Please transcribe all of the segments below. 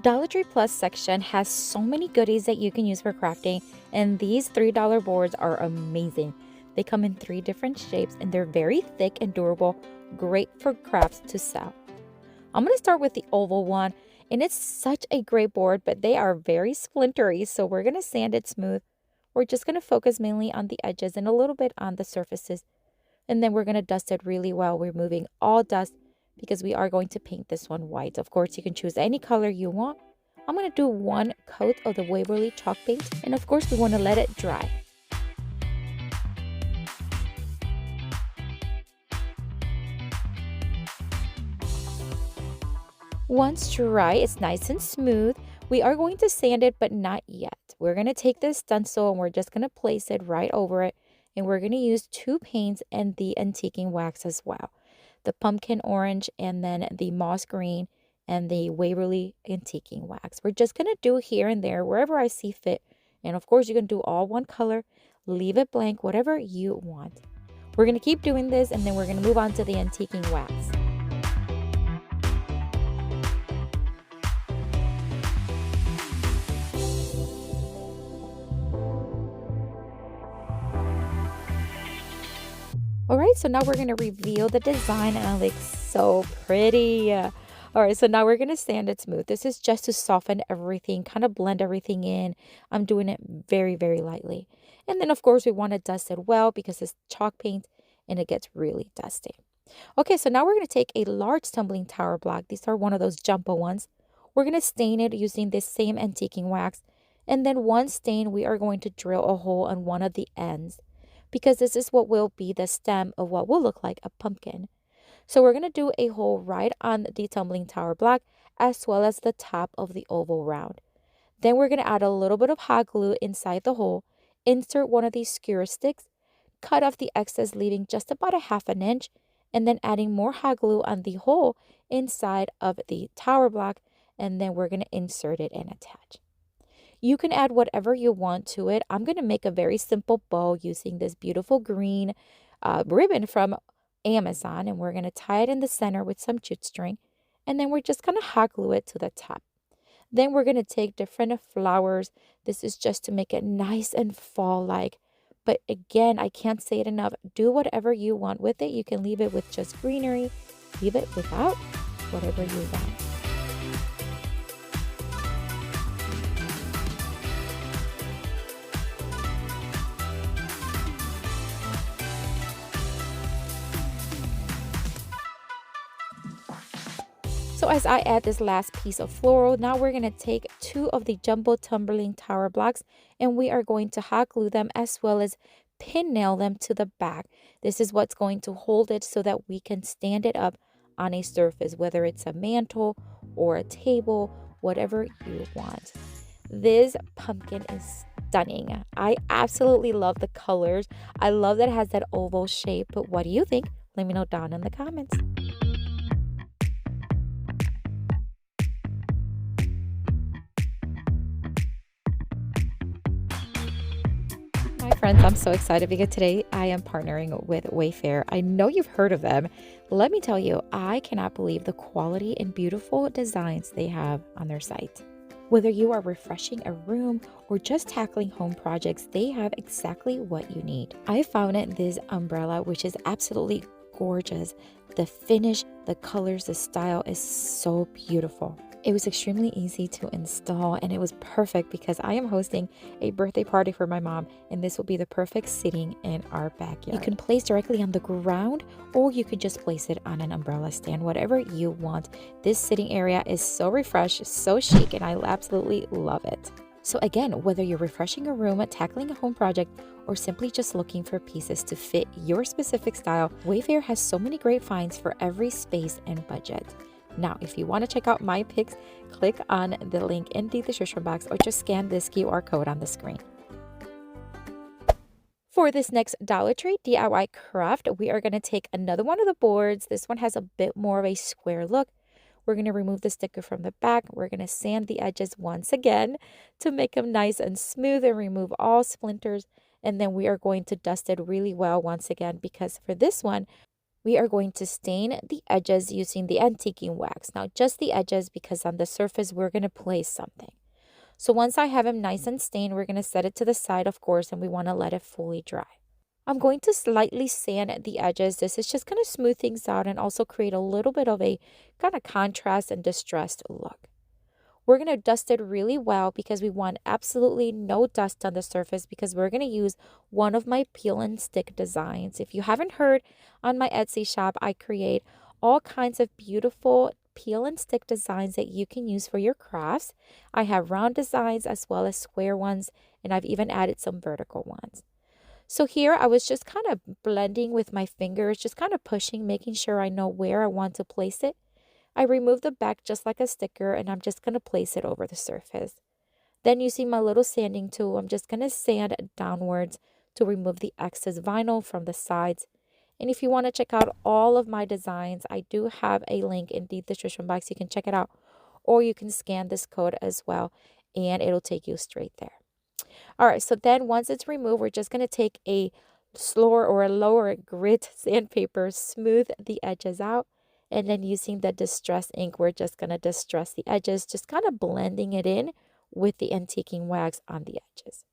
Dollar Tree Plus section has so many goodies that you can use for crafting, and these $3 boards are amazing. They come in 3 different shapes and they're very thick and durable, great for crafts to sell. I'm going to start with the oval one, and it's such a great board, but they are very splintery, so we're going to sand it smooth. We're just going to focus mainly on the edges and a little bit on the surfaces, and then we're going to dust it really well, removing all dust because we are going to paint this one white. Of course, you can choose any color you want. I'm going to do 1 coat of the Waverly chalk paint, and of course we want to let it dry. Once dry, it's nice and smooth. We are going to sand it, but not yet. We're going to take this stencil and we're just going to place it right over it, and we're going to use 2 paints and the antiquing wax as well. The pumpkin orange and then the moss green and the Waverly antiquing wax. We're just going to do here and there wherever I see fit. And of course, you can do all one color, leave it blank, whatever you want. We're going to keep doing this, and then we're going to move on to the antiquing wax. All right, so now we're going to reveal the design, and it looks so pretty. All right, so now we're going to sand it smooth. This is just to soften everything, kind of blend everything in. I'm doing it very, very lightly. And then, of course, we want to dust it well because it's chalk paint and it gets really dusty. Okay, so now we're going to take a large tumbling tower block. These are one of those jumbo ones. We're going to stain it using this same antiquing wax. And then one stain, we are going to drill a hole on one of the ends, because this is what will be the stem of what will look like a pumpkin. So we're going to do a hole right on the tumbling tower block as well as the top of the oval round. Then we're going to add a little bit of hot glue inside the hole, insert one of these skewer sticks, cut off the excess leaving just about a 1/2 inch, and then adding more hot glue on the hole inside of the tower block, and then we're going to insert it and attach. You can add whatever you want to it. I'm going to make a very simple bow using this beautiful green ribbon from Amazon, and we're going to tie it in the center with some jute string, and then we're just going to hot glue it to the top. Then we're going to take different flowers. This is just to make it nice and fall-like. But again, I can't say it enough. Do whatever you want with it. You can leave it with just greenery, leave it without, whatever you want. So as I add this last piece of floral, now we're going to take 2 of the jumbo tumbling tower blocks, and we are going to hot glue them as well as pin nail them to the back. This is what's going to hold it so that we can stand it up on a surface, whether it's a mantle or a table, whatever you want. This pumpkin is stunning. I absolutely love the colors. I love that it has that oval shape, but what do you think? Let me know down in the comments. Hi friends, I'm so excited because today I am partnering with Wayfair. I know you've heard of them. Let me tell you, I cannot believe the quality and beautiful designs they have on their site. Whether you are refreshing a room or just tackling home projects, they have exactly what you need. I found this umbrella, which is absolutely gorgeous. The finish, the colors, the style is so beautiful. It was extremely easy to install, and it was perfect because I am hosting a birthday party for my mom, and this will be the perfect sitting in our backyard. You can place directly on the ground, or you could just place it on an umbrella stand, whatever you want. This sitting area is so refreshed, so chic, and I absolutely love it. So again, whether you're refreshing a room, tackling a home project, or simply just looking for pieces to fit your specific style, Wayfair has so many great finds for every space and budget. Now, if you want to check out my picks, click on the link in the description box or just scan this QR code on the screen. For this next Dollar Tree DIY craft, we are going to take another one of the boards. This one has a bit more of a square look. We're going to remove the sticker from the back. We're going to sand the edges once again to make them nice and smooth and remove all splinters. And then we are going to dust it really well once again, because for this one, we are going to stain the edges using the antiquing wax. Now, just the edges because on the surface, we're going to place something. So once I have them nice and stained, we're going to set it to the side, of course, and we want to let it fully dry. I'm going to slightly sand the edges. This is just going to smooth things out and also create a little bit of a kind of contrast and distressed look. We're going to dust it really well because we want absolutely no dust on the surface because we're going to use one of my peel and stick designs. If you haven't heard, on my Etsy shop, I create all kinds of beautiful peel and stick designs that you can use for your crafts. I have round designs as well as square ones, and I've even added some vertical ones. So here I was just kind of blending with my fingers, just kind of pushing, making sure I know where I want to place it. I remove the back just like a sticker and I'm just going to place it over the surface. Then using my little sanding tool, I'm just going to sand downwards to remove the excess vinyl from the sides. And if you want to check out all of my designs, I do have a link in the description box. You can check it out or you can scan this code as well and it'll take you straight there. All right, so then once it's removed, we're just going to take a slower or a lower grit sandpaper, smooth the edges out. And then using the distress ink, we're just going to distress the edges, just kind of blending it in with the antiquing wax on the edges.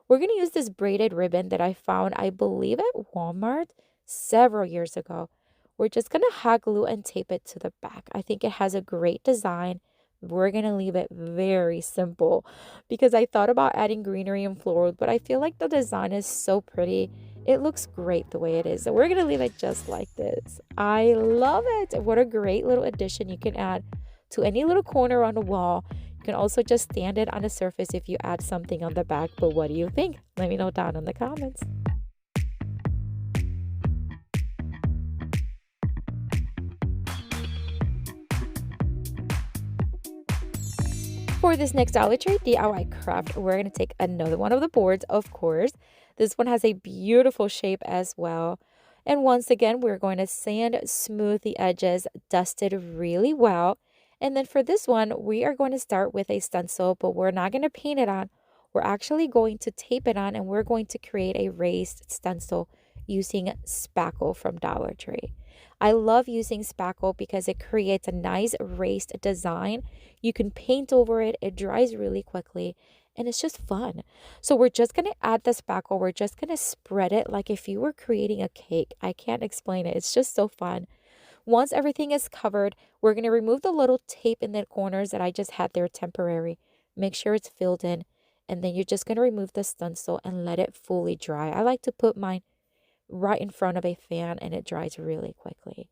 We're going to use this braided ribbon that I found, I believe, at Walmart several years ago. We're just going to hot glue and tape it to the back. I think it has a great design. We're going to leave it very simple because I thought about adding greenery and floral, but I feel like the design is so pretty. It looks great the way it is. So we're going to leave it just like this. I love it. What a great little addition you can add to any little corner on the wall. You can also just stand it on the surface if you add something on the back. But what do you think? Let me know down in the comments. For this next Dollar Tree DIY craft, we're going to take another one of the boards, of course. This one has a beautiful shape as well. And once again, we're going to sand smooth the edges, dust it really well. And then for this one, we are going to start with a stencil, but we're not going to paint it on. We're actually going to tape it on and we're going to create a raised stencil using spackle from Dollar Tree. I love using spackle because it creates a nice raised design. You can paint over it, it dries really quickly, and it's just fun. So we're just going to add the spackle. We're just going to spread it like if you were creating a cake. I can't explain it. It's just so fun. Once everything is covered, we're going to remove the little tape in the corners that I just had there temporary. Make sure it's filled in, and then you're just going to remove the stencil and let it fully dry. I like to put mine right in front of a fan and it dries really quickly.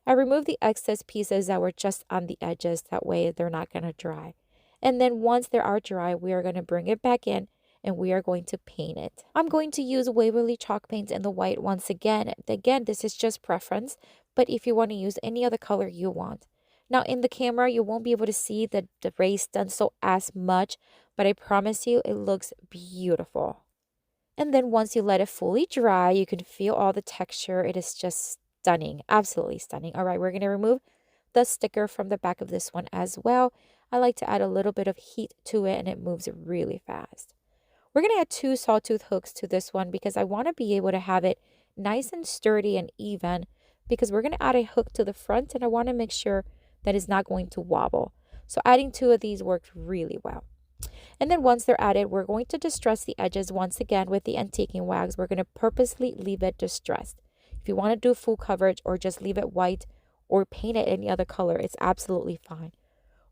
I remove the excess pieces that were just on the edges, that way they're not going to dry. And then once they are dry, we are going to bring it back in and we are going to paint it. I'm going to use Waverly chalk paint in the white once again. Again, this is just preference, but if you want to use any other color you want. Now in the camera, you won't be able to see the raised stencil as much, but I promise you it looks beautiful. And then once you let it fully dry, you can feel all the texture. It is just stunning, absolutely stunning. All right, we're going to remove the sticker from the back of this one as well. I like to add a little bit of heat to it and it moves really fast. We're going to add 2 sawtooth hooks to this one because I want to be able to have it nice and sturdy and even because we're going to add a hook to the front and I want to make sure that it's not going to wobble. So adding 2 of these works really well. And then once they're added, we're going to distress the edges once again with the antiquing wax. We're going to purposely leave it distressed. If you want to do full coverage or just leave it white or paint it any other color, it's absolutely fine.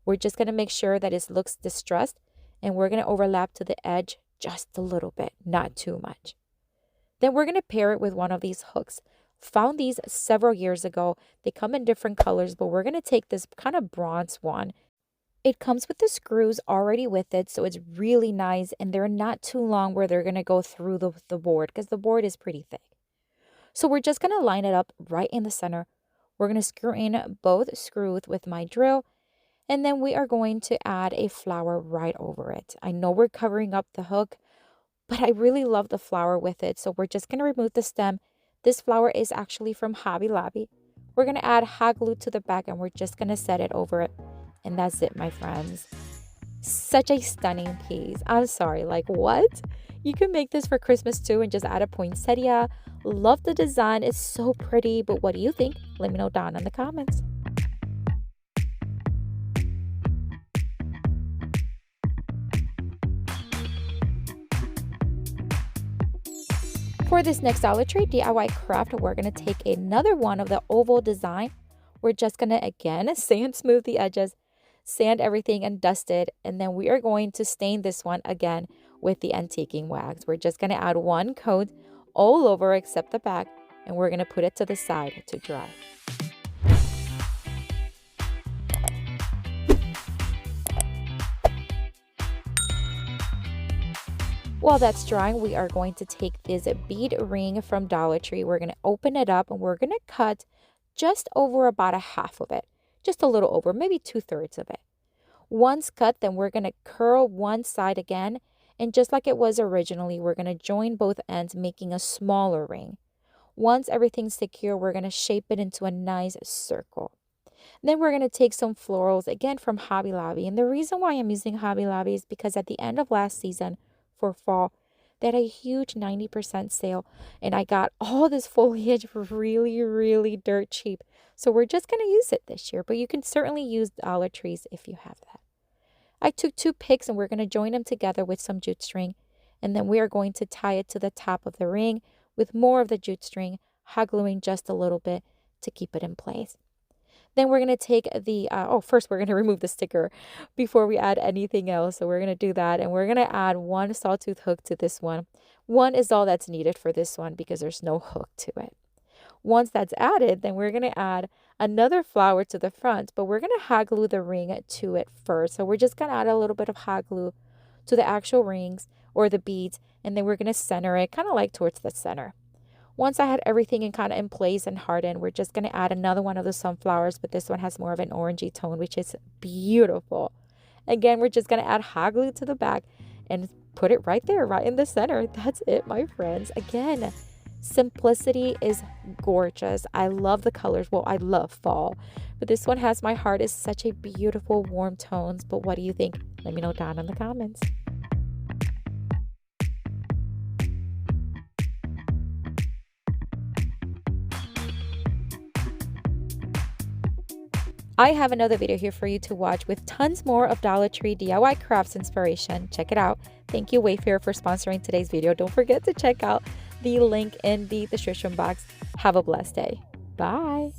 We're just going to make sure that it looks distressed and we're going to overlap to the edge just a little bit, not too much. Then we're going to pair it with one of these hooks. Found these several years ago. They come in different colors, but we're going to take this kind of bronze one. It comes with the screws already with it, so it's really nice, and they're not too long where they're going to go through the board because the board is pretty thick. So we're just going to line it up right in the center. We're going to screw in both screws with my drill, and then we are going to add a flower right over it. I know we're covering up the hook, but I really love the flower with it, so we're just going to remove the stem. This flower is actually from Hobby Lobby. We're going to add hot glue to the back, and we're just going to set it over it. And that's it, my friends. Such a stunning piece. I'm sorry, like what? You can make this for Christmas too and just add a poinsettia. Love the design. It's so pretty, but what do you think? Let me know down in the comments. For this next Dollar Tree DIY craft, we're going to take another one of the oval design. We're just going to, again, sand smooth the edges, sand everything and dust it. And then we are going to stain this one again with the antiquing wax. We're just going to add one coat all over except the back. And we're going to put it to the side to dry. While that's drying, we are going to take this bead ring from Dollar Tree. We're going to open it up and we're going to cut just over about a half of it. Just a little over, maybe 2/3 of it. Once cut, then we're going to curl one side again. And just like it was originally, we're going to join both ends, making a smaller ring. Once everything's secure, we're going to shape it into a nice circle. Then we're going to take some florals, again from Hobby Lobby. And the reason why I'm using Hobby Lobby is because at the end of last season, for fall, they had a huge 90% sale, and I got all this foliage for really, really dirt cheap. So we're just going to use it this year, but you can certainly use Dollar Trees if you have that. I took 2 picks and we're going to join them together with some jute string, and then we are going to tie it to the top of the ring with more of the jute string, hot gluing just a little bit to keep it in place. Then we're going to take the, first we're going to remove the sticker before we add anything else. So we're going to do that. And we're going to add one sawtooth hook to this one. One is all that's needed for this one because there's no hook to it. Once that's added, then we're going to add another flower to the front, but we're going to hot glue the ring to it first. So we're just going to add a little bit of hot glue to the actual rings or the beads. And then we're going to center it kind of like towards the center. Once I had everything in place and hardened, we're just going to add another one of the sunflowers, but this one has more of an orangey tone, which is beautiful. Again, we're just going to add hot glue to the back and put it right there, right in the center. That's it, my friends. Again, simplicity is gorgeous. I love the colors. Well, I love fall, but this one has my heart. Is such a beautiful, warm tones. But what do you think? Let me know down in the comments. I have another video here for you to watch with tons more of Dollar Tree DIY crafts inspiration. Check it out. Thank you, Wayfair, for sponsoring today's video. Don't forget to check out the link in the description box. Have a blessed day. Bye.